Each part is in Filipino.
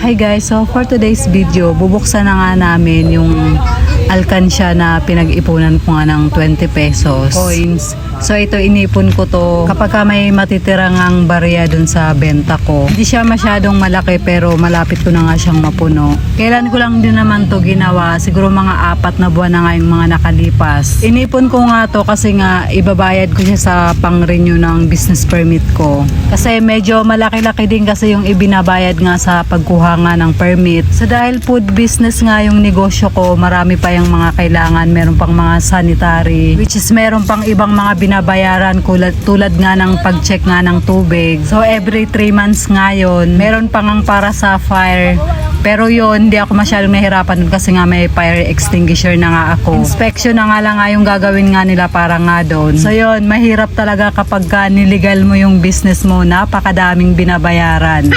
Hi guys, so for today's video, bubuksan na nga namin yung alkansya na pinag-ipunan ko nga ng 20 pesos coins. So ito, inipon ko to kapag may matitira ngang barya dun sa benta ko. Hindi siya masyadong malaki pero malapit ko na nga siyang mapuno. Kailan ko lang din naman to ginawa, siguro mga 4 na buwan na nga yung mga nakalipas. Inipon ko nga to kasi nga ibabayad ko siya sa pang-renew ng business permit ko. Kasi medyo malaki-laki din kasi yung ibinabayad nga sa pagkuha nga ng permit. So dahil food business nga yung negosyo ko, marami pa yung mga kailangan. Meron pang mga sanitary, which is meron pang ibang mga binabayaran tulad nga ng pag-check nga ng tubig. So every 3 months nga yun. Meron pa ngang para sa fire. Pero yun, hindi ako masyadong nahirapan kasi nga may fire extinguisher na nga ako. Inspection na nga lang nga yung gagawin nga nila para nga doon. So yun, mahirap talaga kapag niligal mo yung business mo, napakadaming binabayaran.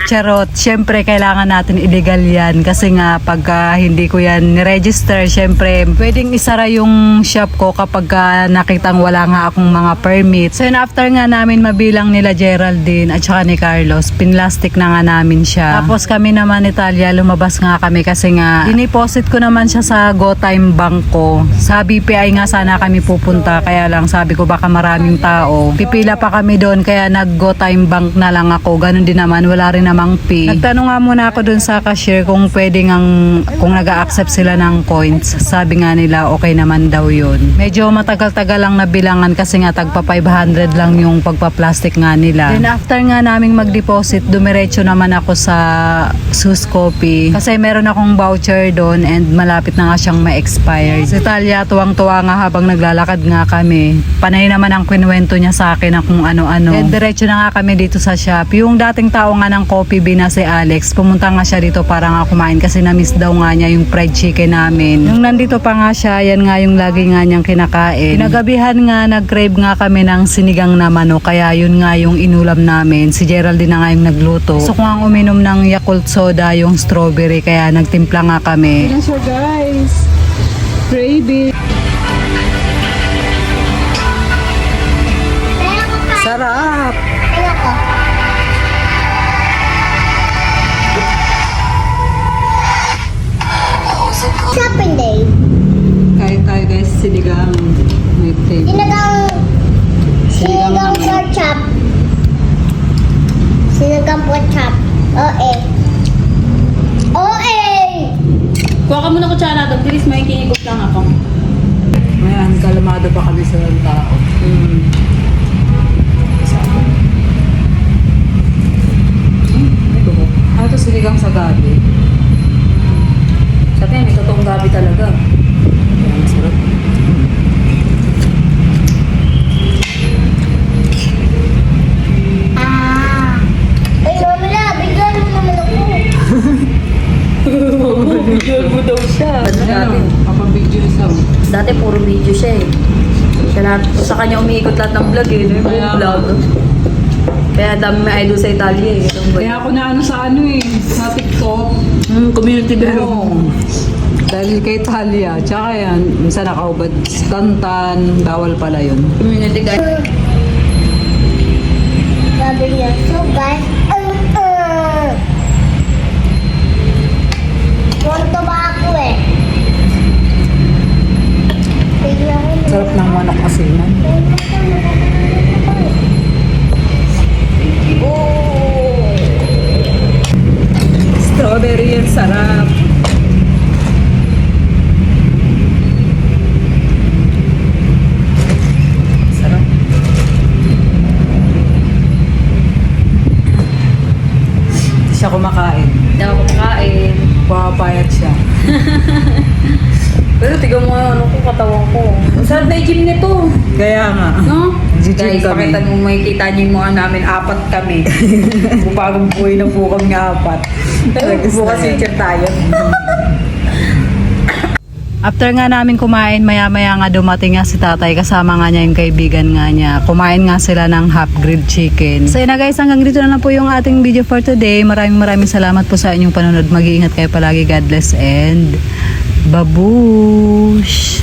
Charot, syempre kailangan natin illegal yan kasi nga pagka hindi ko yan ni-register, syempre pwedeng isara yung shop ko kapag nakitang wala nga akong mga permit. So yun, after nga namin mabilang nila Geraldine at saka ni Carlos, pinlastic na nga namin siya. Tapos kami naman Italia, lumabas nga kami kasi nga diniposit ko naman siya sa GoTime Bank ko. Sa BPI nga sana kami pupunta, kaya lang sabi ko baka maraming tao. Pipila pa kami doon kaya nag-GoTime Bank na lang ako. Ganun din naman, wala rin namang fee. Nagtanong nga muna ako dun sa cashier kung pwede kung nag-a-accept sila ng coins. Sabi nga nila okay naman daw yun. Medyo matagal-tagal lang nabilangan kasi nga tagpa 500 lang yung pagpa-plastic nga nila. Then after nga naming mag-deposit, dumiretso naman ako sa Sus Coffee kasi meron akong voucher doon and malapit na nga siyang ma-expire. Si Talia tuwang-tuwa nga habang naglalakad nga kami. Panay naman ang kinuwento niya sa akin na kung ano-ano. Then diretso na nga kami dito sa shop. Yung dating tao nga ng Coffee Bean na si Alex, pumunta nga siya dito para nga kumain kasi na-miss daw nga niya yung fried chicken namin. Nung nandito pa nga siya, yan nga yung lagi nga niyang kinakain. Pinagabihan nga, nag-crave nga kami ng sinigang na manok, kaya yun nga yung inulam namin. Si Geraldine na nga yung nagluto. Gusto ko nga uminom ng Yakult soda, yung strawberry, kaya nagtimpla nga kami. Yan siya guys. Gravy. Sarap! Shopping day. Kain tayo guys, sinigang. May tape. Sinigang pork chop. Sinigang pork chop. OA. Kuha ka muna kutsara doon. Please, may kinigop lang ako. Ayan, kalmado pa kami sa tao. Ito sinigang sa gabi. Sabi may totoong gabi talaga. Ayan, masarap. Ay, wala. Bigyan mo naman ako. Video mo daw siya. Ayan, kapag-video isa. Dati puro video siya eh. Sa kanya umiikot lahat ng vlog eh. No? Yung Kaya- vlog. Kaya dami may idol sa Italia eh. Kaya ako na sa sa TikTok. Community Oo. Dahil kay Talia. Tsaka yan, minsan nakaubad tantan, bawal pala yun. Community guys. Sabi niya, so guys, Punto ba ako eh? Bigla ko na. Sarap ng manok asinan. Strawberry yan, sarap. Sarap. Hindi siya kumakain. Hindi ako kumakain. Papayat siya. Pero tiga mo ano ko, katawan ko. Ang sarap na yung gym nito. Kaya nga. No? Gym Guys, kami. pakita mo, makikita niyo yung mga namin, 4 kami. Bagong buhay na po kami 4. Pero bukas future tayo. After nga namin kumain, maya-maya nga dumating nga si tatay, kasama nga niya yung kaibigan nga niya. Kumain nga sila ng half grilled chicken. So yun na guys, hanggang dito na lang po yung ating video for today. Maraming salamat po sa inyong panonood. Mag-iingat kayo palagi. God bless and babush!